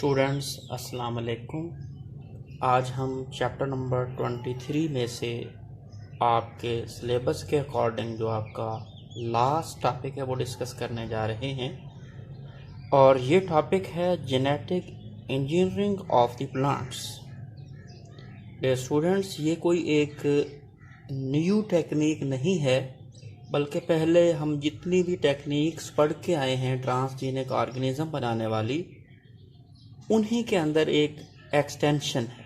Students अस्सलाम वालेकुम। आज हम चैप्टर नंबर 23 में से आपके सिलेबस के अकॉर्डिंग जो आपका लास्ट टॉपिक है वो डिस्कस करने जा रहे हैं और ये टॉपिक है genetic engineering of the plants. Dear students, ये कोई एक न्यू टेक्निक नहीं है, बल्कि पहले हम जितनी भी टेक्निक्स पढ़ के आए हैं ट्रांसजेनिक ऑर्गेनिज्म बनाने वाली, उन्हीं के अंदर एक एक्सटेंशन है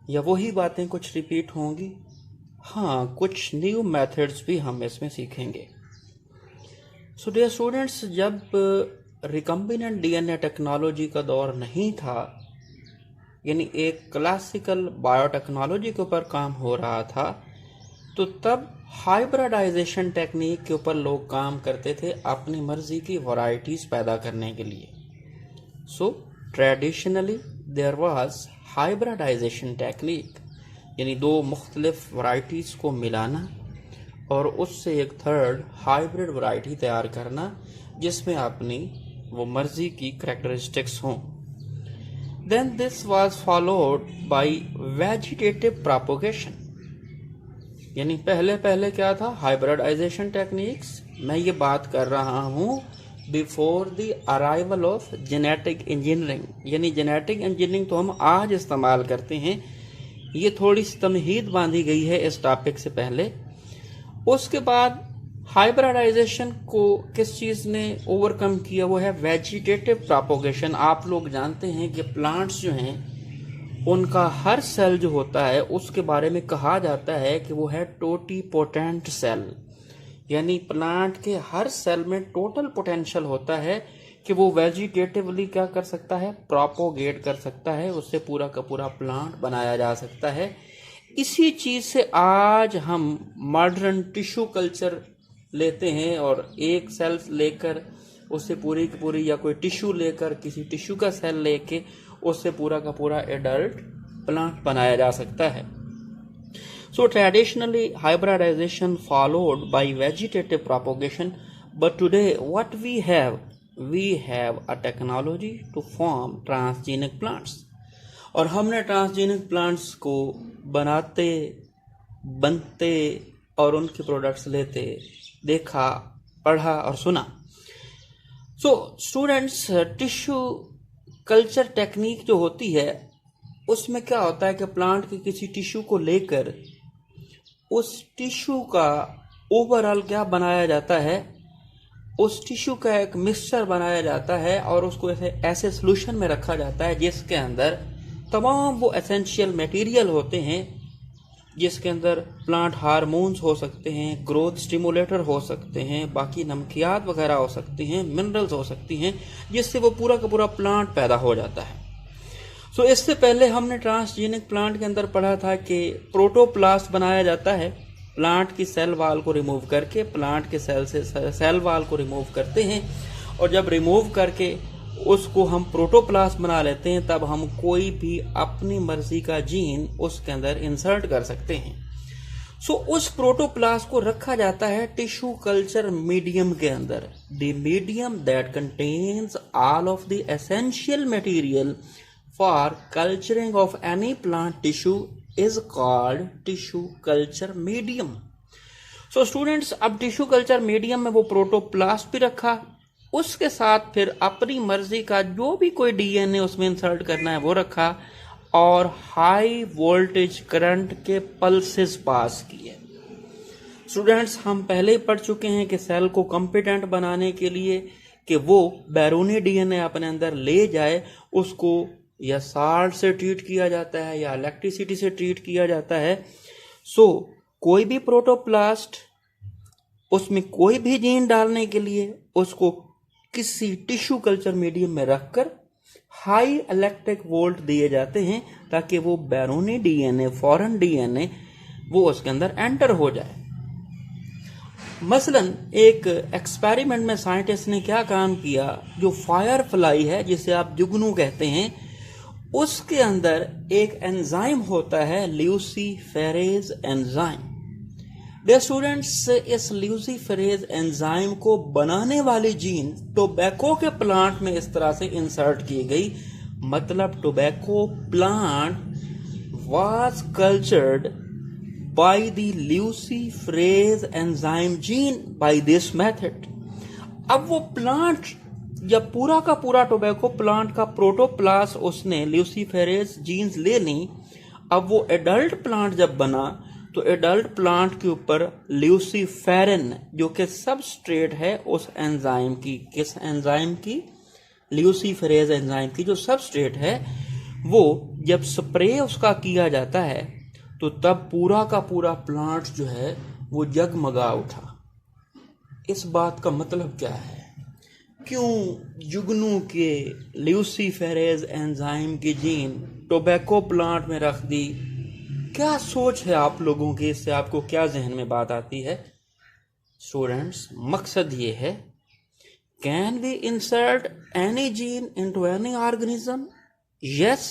या वही बातें कुछ रिपीट होंगी। हाँ, कुछ न्यू मेथड्स भी हम इसमें सीखेंगे। सो डियर स्टूडेंट्स, जब रिकम्बिनेंट डीएनए टेक्नोलॉजी का दौर नहीं था, यानी एक क्लासिकल बायोटेक्नोलॉजी के ऊपर काम हो रहा था, तो तब हाइब्रिडाइजेशन टेक्निक के ऊपर लोग काम करते थे अपनी मर्जी की वैरायटीज पैदा करने के लिए। So traditionally there was hybridisation technique, यानी दो मुख्तलिफ वैरायटीज़ को मिलाना और उससे एक थर्ड हाइब्रिड वैरायटी तैयार करना जिसमें अपनी वो मर्जी की करैक्टरिस्टिक्स हों। Then this was followed by vegetative propagation, यानी पहले क्या था, हाइब्रिडाइजेशन टेक्निक्स। मैं ये बात कर रहा हूँ before the arrival of genetic engineering, यानी जेनेटिक इंजीनियरिंग तो हम आज इस्तेमाल करते हैं, ये थोड़ी सी तमहीद बांधी गई है इस टॉपिक से पहले। उसके बाद हाइब्रिडाइजेशन को किस चीज़ ने ओवरकम किया, वो है वेजिटेटिव प्रोपोगेशन। आप लोग जानते हैं कि प्लांट्स जो हैं उनका हर सेल जो होता है उसके बारे में कहा जाता है कि वो है टोटीपोटेंट सेल, यानी प्लांट के हर सेल में टोटल पोटेंशियल होता है कि वो वेजिटेटिवली क्या कर सकता है, प्रोपोगेट कर सकता है, उससे पूरा का पूरा प्लांट बनाया जा सकता है। इसी चीज़ से आज हम मॉडर्न टिश्यू कल्चर लेते हैं और एक सेल लेकर उससे पूरी की पूरी, या कोई टिश्यू लेकर किसी टिश्यू का सेल लेके उससे पूरा का पूरा एडल्ट प्लांट बनाया जा सकता है। So traditionally hybridization followed by vegetative propagation, but today what we have a technology to form transgenic plants, और हमने ट्रांसजेनिक प्लांट्स को बनते और उनके प्रोडक्ट्स लेते देखा, पढ़ा और सुना। So students, tissue culture technique जो होती है उसमें क्या होता है कि प्लांट के किसी टिश्यू को लेकर उस टिश्यू का ओवरऑल क्या बनाया जाता है, उस टिश्यू का एक मिक्सचर बनाया जाता है और उसको ऐसे सॉल्यूशन में रखा जाता है जिसके अंदर तमाम वो एसेंशियल मटेरियल होते हैं, जिसके अंदर प्लांट हार्मोन्स हो सकते हैं, ग्रोथ स्टिमुलेटर हो सकते हैं, बाकी नमकियात वगैरह हो सकती हैं, मिनरल्स हो सकती हैं, जिससे वो पूरा का पूरा प्लांट पैदा हो जाता है। सो इससे पहले हमने ट्रांसजेनिक प्लांट के अंदर पढ़ा था कि प्रोटोप्लास्ट बनाया जाता है। प्लांट की सेल वाल को रिमूव करके प्लांट के सेल से सेल वाल को रिमूव करते हैं और जब रिमूव करके उसको हम प्रोटोप्लास्ट बना लेते हैं, तब हम कोई भी अपनी मर्जी का जीन उसके अंदर इंसर्ट कर सकते हैं। सो उस प्रोटोप्लास्ट को रखा जाता है टिश्यू कल्चर मीडियम के अंदर। The medium that contains all of the essential material for culturing of any plant tissue is called tissue culture medium. So students, अब टिश्यू कल्चर मीडियम में वो प्रोटोप्लास्ट भी रखा, उसके साथ फिर अपनी मर्जी का जो भी कोई डीएनए उसमें इंसर्ट करना है वो रखा और हाई वोल्टेज करंट के पल्सेस पास किए। स्टूडेंट्स, हम पहले ही पढ़ चुके हैं कि सेल को कॉम्पिटेंट बनाने के लिए कि वो बैरूनी डीएनए अपने अंदर ले जाए, उसको या साल्ट से ट्रीट किया जाता है या इलेक्ट्रिसिटी से ट्रीट किया जाता है। सो कोई भी प्रोटोप्लास्ट, उसमें कोई भी जीन डालने के लिए उसको किसी टिश्यू कल्चर मीडियम में रखकर हाई इलेक्ट्रिक वोल्ट दिए जाते हैं ताकि वो बैरूनी डीएनए, फॉरेन डीएनए वो उसके अंदर एंटर हो जाए। मसलन एक एक्सपेरिमेंट में साइंटिस्ट ने क्या काम किया, जो फायर फ्लाई है जिसे आप जुगनू कहते हैं, उसके अंदर एक एंजाइम होता है ल्यूसीफेरेज एंजाइम। डियर स्टूडेंट्स, इस ल्यूसीफेरेज एंजाइम को बनाने वाली जीन टोबैको के प्लांट में इस तरह से इंसर्ट की गई, मतलब tobacco plant was cultured by the luciferase enzyme gene by this method. अब वो प्लांट, जब पूरा का पूरा टोबैको प्लांट का प्रोटोप्लास्ट उसने ल्यूसीफेरेज जीन्स ले ली, अब वो एडल्ट प्लांट जब बना तो एडल्ट प्लांट के ऊपर ल्यूसीफेरिन जो कि सबस्ट्रेट है उस एंजाइम की, किस एंजाइम की, ल्यूसीफेरेज एंजाइम की जो सबस्ट्रेट है, वो जब स्प्रे उसका किया जाता है तो तब पूरा का पूरा प्लांट जो है वो जगमगा उठा। इस बात का मतलब क्या है? क्यों जुगनू के ल्यूसीफेरेज एंजाइम की जीन टोबैको प्लांट में रख दी? क्या सोच है आप लोगों की? इससे आपको क्या जहन में बात आती है? स्टूडेंट्स, मकसद ये है, can we insert any gene into any organism? Yes.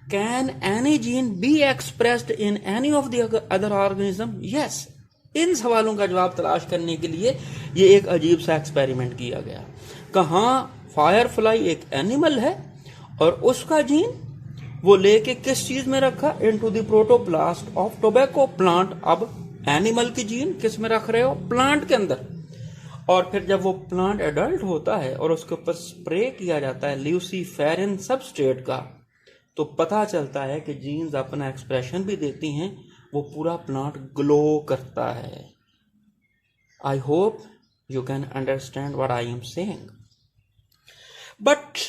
Can any gene be expressed in any of the other organism? Yes. इन सवालों का जवाब तलाश करने के लिए ये एक अजीब सा एक्सपेरिमेंट किया गया। कहाँ फायरफ्लाई एक एनिमल है और उसका जीन वो लेके किस चीज में रखा? Into the protoplast of tobacco plant. अब एनिमल की जीन किस में रख रहे हो? प्लांट के अंदर। और फिर जब वो प्लांट एडल्ट होता है और उसके ऊपर स्प्रे किया जाता है ल्यूसीफेरिन सबस्ट्रेट का, तो पता चलता है कि जीन्स अपना एक्सप्रेशन भी देती हैं, वो पूरा प्लांट ग्लो करता है। आई hope you can understand what I am saying. But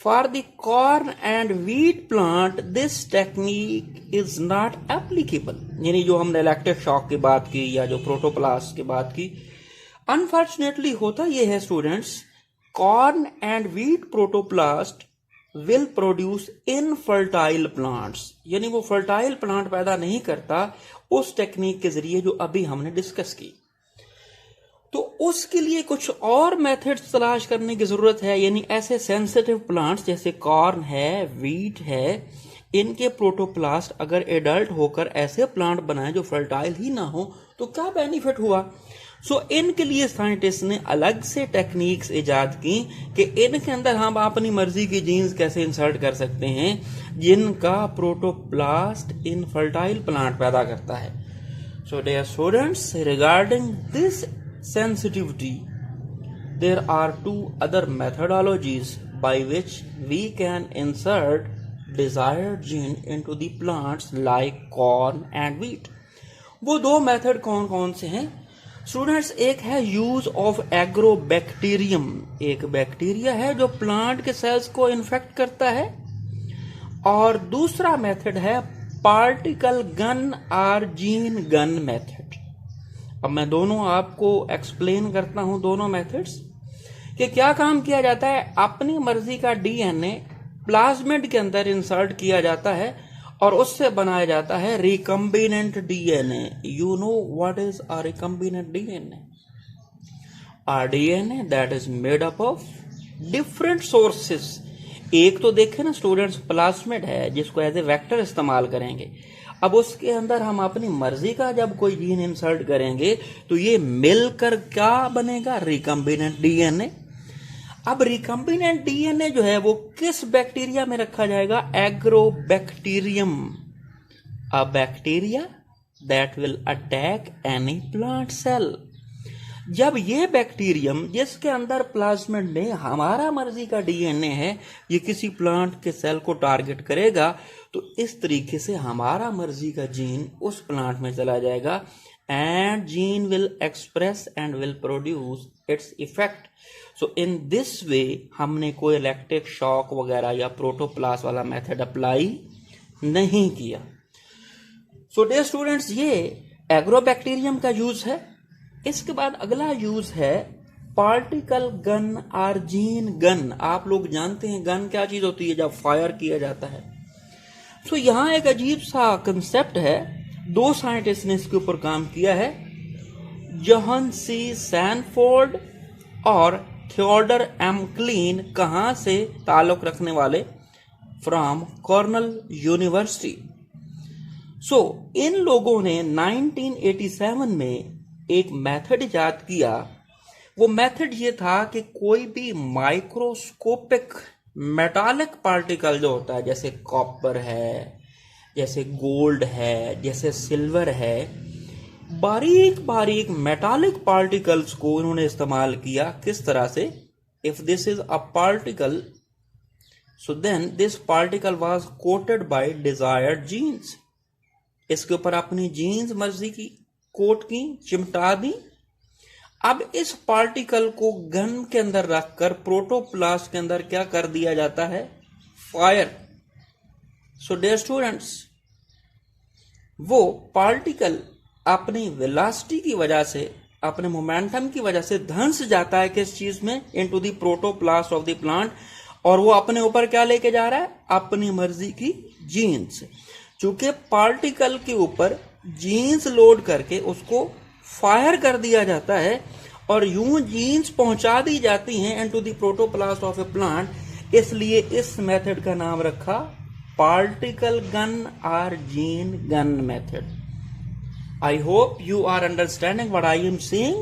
for the corn and wheat plant this technique is not applicable. यानी जो हमने इलेक्ट्रिक शॉक की बात की या जो प्रोटोप्लास्ट की बात की, अनफॉर्चुनेटली होता यह है students, corn and wheat protoplast will produce infertile plants, यानी वो फर्टाइल प्लांट पैदा नहीं करता उस टेक्निक के जरिए जो अभी हमने डिस्कस की। तो उसके लिए कुछ और मेथड्स तलाश करने की जरूरत है। यानी ऐसे सेंसिटिव प्लांट्स जैसे कॉर्न है, व्हीट है, इनके प्रोटोप्लास्ट अगर एडल्ट होकर ऐसे प्लांट बनाए जो फर्टाइल ही ना हो तो क्या बेनिफिट हुआ? सो इनके लिए साइंटिस्ट ने अलग से टेक्निक्स इजाद की कि इनके अंदर हम अपनी मर्जी की जीन्स कैसे इंसर्ट कर सकते हैं जिनका प्रोटोप्लास्ट इनफर्टाइल प्लांट पैदा करता है। So dear students, regarding this sensitivity, there are two other methodologies by which we can insert desired gene into the plants like corn and wheat. वो दो मेथड कौन कौन से हैं स्टूडेंट्स? एक है यूज ऑफ एग्रोबैक्टीरियम, एक बैक्टीरिया है जो प्लांट के सेल्स को इन्फेक्ट करता है, और दूसरा मेथड है पार्टिकल गन और जीन गन मेथड। अब मैं दोनों आपको एक्सप्लेन करता हूं, दोनों मेथड्स कि क्या काम किया जाता है। अपनी मर्जी का डीएनए प्लाज्मिड के अंदर इंसर्ट किया जाता है और उससे बनाया जाता है recombinant DNA. You know what is a recombinant DNA? A DNA that is made up of different sources. एक तो देखे ना स्टूडेंट्स, प्लाज्मिड है जिसको एज ए वेक्टर इस्तेमाल करेंगे। अब उसके अंदर हम अपनी मर्जी का जब कोई जीन इंसर्ट करेंगे तो ये मिलकर क्या बनेगा? Recombinant DNA. अब रिकम्बिनेंट डीएनए जो है वो किस बैक्टीरिया में रखा जाएगा? Agrobacterium, a bacteria that will attack any plant cell. जब ये बैक्टीरियम जिसके अंदर प्लाज्मिड में हमारा मर्जी का डीएनए है, ये किसी प्लांट के सेल को टारगेट करेगा तो इस तरीके से हमारा मर्जी का जीन उस प्लांट में चला जाएगा and gene will express and will produce its effect. So in this way हमने कोई इलेक्ट्रिक शॉक वगैरह या प्रोटोप्लास्ट वाला मेथड अप्लाई नहीं किया। सो डियर स्टूडेंट्स, ये एग्रोबैक्टीरियम का यूज है। इसके बाद अगला यूज है पार्टिकल गन और जीन गन। आप लोग जानते हैं गन क्या चीज होती है जब फायर किया जाता है। सो यहाँ एक अजीब सा कंसेप्ट है, दो साइंटिस्ट ने इसके ऊपर काम किया है, जोहन सी सैनफोर्ड और थियोडर एम क्लीन। कहाँ से ताल्लुक रखने वाले? From Cornell university. इन लोगों ने 1987 में एक मेथड इजाद किया। वो मेथड ये था कि कोई भी माइक्रोस्कोपिक मेटालिक पार्टिकल जो होता है, जैसे कॉपर है, जैसे गोल्ड है, जैसे सिल्वर है, बारीक बारीक मेटालिक पार्टिकल्स को इन्होंने इस्तेमाल किया। किस तरह से? If this is a particle, so then this particle was coated by desired genes. इसके ऊपर अपनी जीन्स मर्जी की कोट की, चिमटा दी। अब इस पार्टिकल को गन के अंदर रखकर प्रोटोप्लास्ट के अंदर क्या कर दिया जाता है? फायर। सो डियर स्टूडेंट्स, वो पार्टिकल अपनी वेलोसिटी की वजह से, अपने मोमेंटम की वजह से धंस जाता है किस चीज में? Into the protoplast of the plant. और वो अपने ऊपर क्या लेके जा रहा है? अपनी मर्जी की जीन्स। चूंकि पार्टिकल के ऊपर जीन्स लोड करके उसको फायर कर दिया जाता है और यूं जीन्स पहुंचा दी जाती हैं into the protoplast of a plant, इसलिए इस मेथड का नाम रखा पार्टिकल गन और gene gun method. I hope you are understanding what I am saying.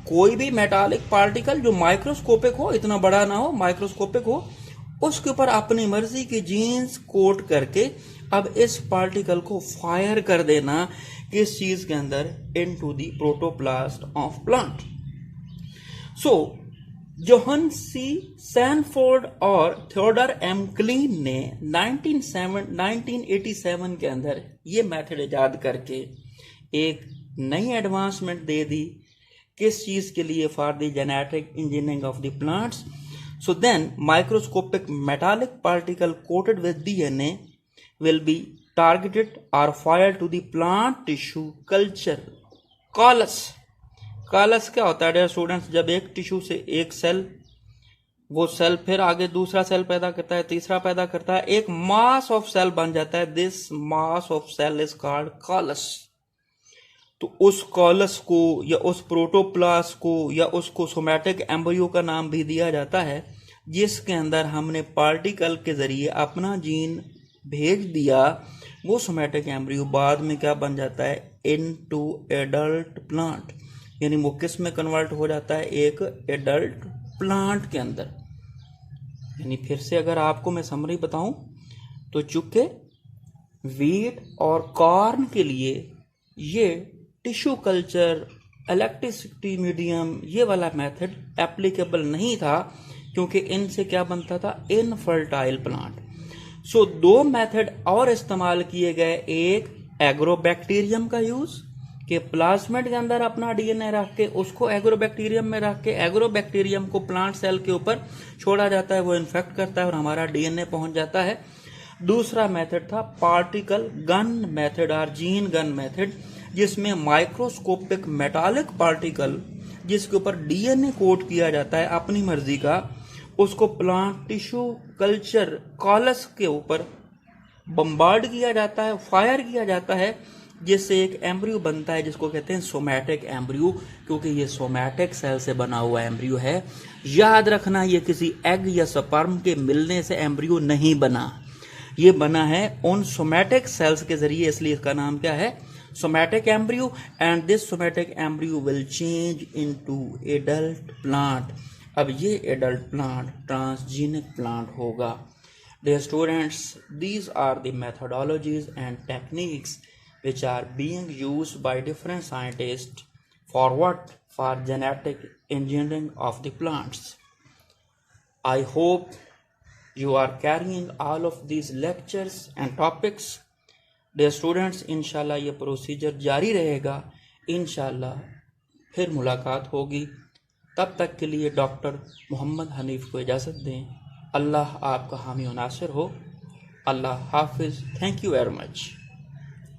कोई भी मेटालिक पार्टिकल जो माइक्रोस्कोपिक हो, इतना बड़ा ना हो, माइक्रोस्कोपिक हो, उसके ऊपर अपनी मर्जी की जीन्स कोट करके अब इस पार्टिकल को फायर कर देना किस चीज के अंदर? Into the protoplast of plant. John C Sanford और थियोडर एम क्लीन ने 1987 के अंदर ये मेथड इजाद करके एक नई एडवांसमेंट दे दी। किस चीज के लिए? For the genetic engineering of the plants. So then microscopic metallic particle coated with DNA will be targeted or fired to the plant tissue culture. Callus. Callus क्या होता है डियर स्टूडेंट्स? जब एक टिश्यू से एक सेल, वो cell फिर आगे दूसरा सेल पैदा करता है, तीसरा पैदा करता है, एक मास ऑफ सेल बन जाता है। This mass of cell is called callus. तो उस कॉलस को या उस प्रोटोप्लास्ट को या उसको सोमैटिक एम्ब्रियो का नाम भी दिया जाता है, जिसके अंदर हमने पार्टिकल के जरिए अपना जीन भेज दिया। वो सोमैटिक एम्ब्रियो बाद में क्या बन जाता है? Into adult plant. यानी वो किस में कन्वर्ट हो जाता है? एक एडल्ट प्लांट के अंदर। यानी फिर से अगर आपको मैं समरी बताऊं तो चूंकि वीट और कॉर्न के लिए ये टिश्यू कल्चर, इलेक्ट्रिसिटी मीडियम, ये वाला मेथड एप्लीकेबल नहीं था, क्योंकि इनसे क्या बनता था? Infertile plant. दो मेथड और इस्तेमाल किए गए। एक एग्रोबैक्टीरियम का यूज, कि प्लाज्मिड के अंदर अपना डीएनए रख के उसको एग्रोबैक्टीरियम में रख के एग्रोबैक्टीरियम को प्लांट सेल के ऊपर छोड़ा जाता है, वो इन्फेक्ट करता है और हमारा डीएनए पहुंच जाता है। दूसरा मेथड था पार्टिकल गन मेथड और जीन गन मेथड, जिसमें माइक्रोस्कोपिक मेटालिक पार्टिकल जिसके ऊपर डीएनए कोड किया जाता है अपनी मर्जी का, उसको प्लांट टिश्यू कल्चर कॉलस के ऊपर बम्बार्ड किया जाता है, फायर किया जाता है, जिससे एक एम्ब्रियो बनता है जिसको कहते हैं सोमैटिक एम्ब्रियो, क्योंकि ये सोमैटिक सेल से बना हुआ एम्ब्रियो है। याद रखना, ये किसी एग या स्पर्म के मिलने से एम्ब्रियो नहीं बना, ये बना है उन सोमैटिक सेल्स के जरिए, इसलिए इसका नाम क्या है? Somatic embryo. And this somatic embryo will change into adult plant. अब ये एडल्ट प्लांट ट्रांसजीनिक प्लांट होगा। Dear students, these are the methodologies and techniques which are being used by different scientists for what? For genetic engineering of the plants. I hope you are carrying all of these lectures and topics. Dear students, इंशाल्लाह ये procedure जारी रहेगा। इंशाल्लाह फिर मुलाकात होगी। तब तक के लिए डॉक्टर मोहम्मद हनीफ को इजाज़त दें। अल्लाह आपका हामी और नासिर हो। अल्लाह हाफिज़। Thank you very much.